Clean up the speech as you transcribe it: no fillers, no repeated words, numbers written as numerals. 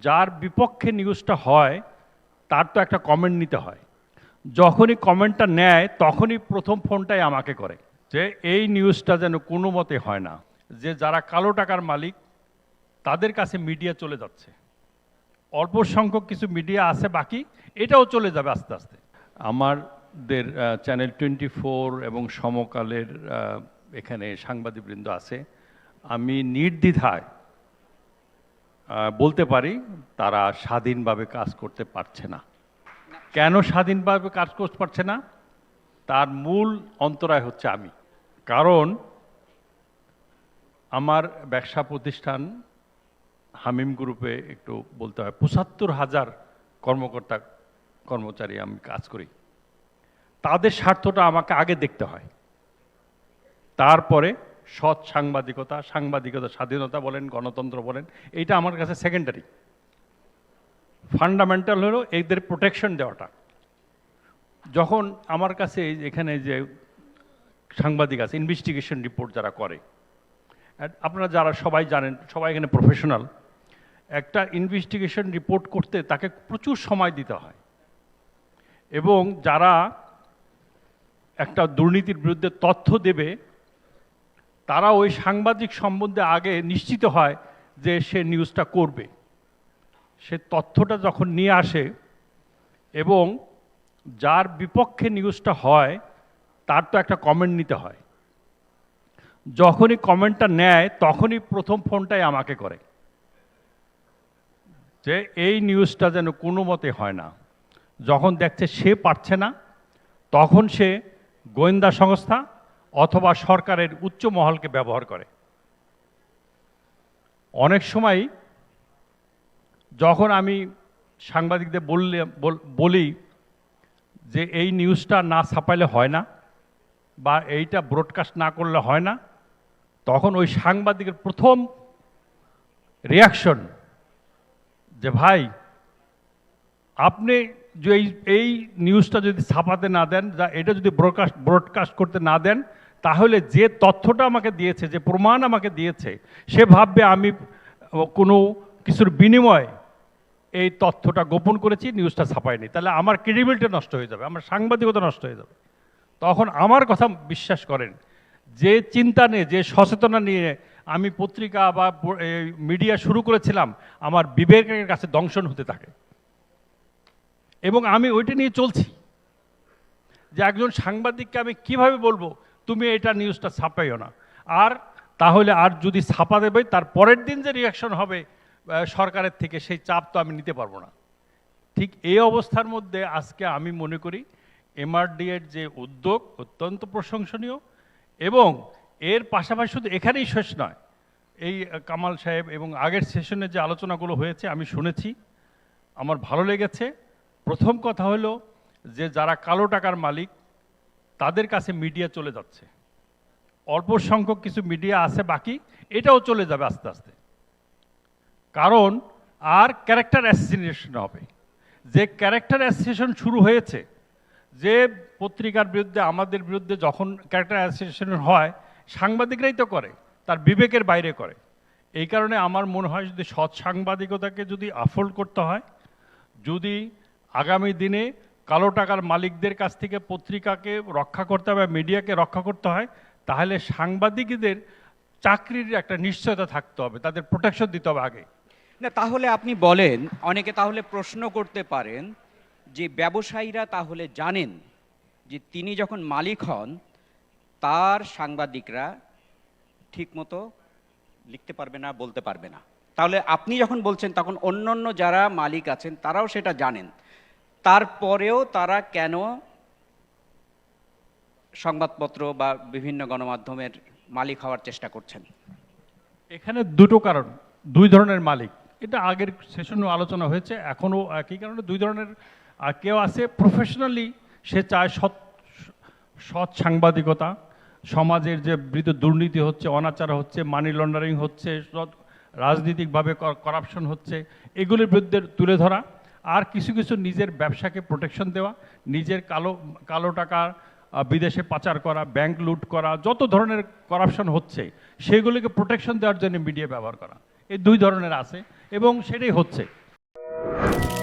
যার বিপক্ষে নিউজটা হয় তার তো একটা কমেন্ট নিতে হয়। যখনই কমেন্টটা নেয় তখনই প্রথম ফোনটাই আমাকে করে যে এই নিউজটা যেন কোনো মতে হয় না, যে যারা কালো টাকার মালিক তাদের কাছে মিডিয়া চলে যাচ্ছে। অল্প সংখ্যক কিছু মিডিয়া আছে, বাকি এটাও চলে যাবে আস্তে আস্তে। আমাদের চ্যানেল 24 এবং সমকালের এখানে সাংবাদিকবৃন্দ আছে, আমি নির্দ্বিধায় বলতে পারি তারা স্বাধীনভাবে কাজ করতে পারছে না। কেন স্বাধীনভাবে কাজ করতে পারছে না? তার মূল অন্তরায় হচ্ছে আমি। কারণ আমার ব্যবসা প্রতিষ্ঠান হামিম গ্রুপে একটু বলতে হয় ৭৫,০০০ কর্মকর্তা কর্মচারী আমি কাজ করি। তাদের স্বার্থটা আমাকে আগে দেখতে হয়, তারপরে সৎ সাংবাদিকতা, সাংবাদিকতা স্বাধীনতা বলেন, গণতন্ত্র বলেন, এইটা আমার কাছে সেকেন্ডারি। ফান্ডামেন্টাল হলো এদের প্রোটেকশন দেওয়াটা। যখন আমার কাছে এখানে যে সাংবাদিক আছে, ইনভেস্টিগেশন রিপোর্ট যারা করে, আপনারা যারা সবাই জানেন, সবাই এখানে প্রফেশনাল, একটা ইনভেস্টিগেশন রিপোর্ট করতে তাকে প্রচুর সময় দিতে হয়। এবং যারা একটা দুর্নীতির বিরুদ্ধে তথ্য দেবে তারা ওই সাংবাদিক সম্বন্ধে আগে নিশ্চিত হয় যে সে নিউজটা করবে। সে তথ্যটা যখন নিয়ে আসে এবং যার বিপক্ষে নিউজটা হয় তার তো একটা কমেন্ট নিতে হয়। যখনই কমেন্টটা নেয় তখনই প্রথম ফোনটাই আমাকে করে যে এই নিউজটা যেন কোনো মতে হয় না। যখন দেখছে সে পারছে না, তখন সে গোয়েন্দা সংস্থা অথবা সরকারের উচ্চ মহলকে ব্যবহার করে। অনেক সময় যখন আমি সাংবাদিকদের বলি যে এই নিউজটা না ছাপাইলে হয় না বা এইটা ব্রডকাস্ট না করলে হয় না, তখন ওই সাংবাদিকের প্রথম রিয়াকশন যে ভাই আপনি যে এই নিউজটা যদি ছাপাতে না দেন, এটা যদি ব্রডকাস্ট করতে না দেন, তাহলে যে তথ্যটা আমাকে দিয়েছে, যে প্রমাণ আমাকে দিয়েছে, সে ভাববে আমি কোনো কিছুর বিনিময়ে এই তথ্যটা গোপন করেছি, নিউজটা ছাপাইনি। তাহলে আমার ক্রেডিবিলিটি নষ্ট হয়ে যাবে, আমার সাংবাদিকতা নষ্ট হয়ে যাবে। তখন আমার কথা বিশ্বাস করেন, যে চিন্তা নিয়ে, যে সচেতনা নিয়ে আমি পত্রিকা বা মিডিয়া শুরু করেছিলাম, আমার বিবেকের কাছে দংশন হতে থাকে। এবং আমি ওইটা নিয়ে চলছি যে একজন সাংবাদিককে আমি কিভাবে বলবো তুমি এটা নিউজটা ছাপাইও না, আর তাহলে আর যদি ছাপা দেবে তার পরের দিন যে রিয়াকশন হবে সরকারের থেকে, সেই চাপ তো আমি নিতে পারবো না। ঠিক এই অবস্থার মধ্যে আজকে আমি মনে করি এমআরডি এর যে উদ্যোগ অত্যন্ত প্রশংসনীয়। এবং এর পাশাপাশি শুধু এখানেই শেষ নয়, এই কামাল সাহেব এবং আগের সেশনে যে আলোচনাগুলো হয়েছে আমি শুনেছি, আমার ভালো লেগেছে। প্রথম কথা হলো যে যারা কালো টাকার মালিক তাদের কাছে মিডিয়া চলে যাচ্ছে। অল্প সংখ্যক কিছু মিডিয়া আছে, বাকি এটাও চলে যাবে আস্তে আস্তে। কারণ আর ক্যারেক্টার অ্যাসিনেশন হবে। যে ক্যারেক্টার অ্যাসিনেশন শুরু হয়েছে, যে পত্রিকার বিরুদ্ধে, আমাদের বিরুদ্ধে যখন ক্যারেক্টার অ্যাসিনেশন হয়, সাংবাদিকরাই তো করে, তার বিবেকের বাইরে করে। এই কারণে আমার মনে হয় যদি সৎ সাংবাদিকতাকে যদি আফোল্ড করতে হয়, যদি আগামী দিনে কালো টাকার মালিকদের কাছ থেকে পত্রিকাকে রক্ষা করতে হবে, মিডিয়াকে রক্ষা করতে হয়, তাহলে সাংবাদিকদের চাকরির একটা নিশ্চয়তা থাকতে হবে, তাদের প্রোটেকশন দিতে হবে আগে। না, তাহলে আপনি বলেন, অনেকে তাহলে প্রশ্ন করতে পারেন যে ব্যবসায়ীরা তাহলে জানেন যে তিনি যখন মালিক হন তার সাংবাদিকরা ঠিকমতো লিখতে পারবে না, বলতে পারবে না। তাহলে আপনি যখন বলছেন তখন অন্যান্য যারা মালিক আছেন তারাও সেটা জানেন, তারপরেও তারা কেন সংবাদপত্র বা বিভিন্ন গণমাধ্যমের মালিক হওয়ার চেষ্টা করছেন? এখানে দুটো কারণ, দুই ধরনের মালিক। এটা আগের সেশনেও আলোচনা হয়েছে, এখনও একই কারণে দুই ধরনের। আর কেউ আছে প্রফেশনালি, সে চায় সৎ সাংবাদিকতা, সমাজের যে দুর্নীতি হচ্ছে, অনাচার হচ্ছে, মানি লন্ডারিং হচ্ছে, রাজনৈতিকভাবে করাপশন হচ্ছে, এগুলির বিরুদ্ধে তুলে ধরা। আর কিছু কিছু নিজের ব্যবসাকে প্রোটেকশন দেওয়া, নিজের কালো টাকা বিদেশে পাচার করা, ব্যাংক লুট করা, যত ধরনের করাপশন হচ্ছে সেগুলিকে প্রোটেকশন দেওয়ার জন্য মিডিয়া ব্যবহার করা। এই দুই ধরনের আছে এবং সেটাই হচ্ছে। ধন্যবাদ।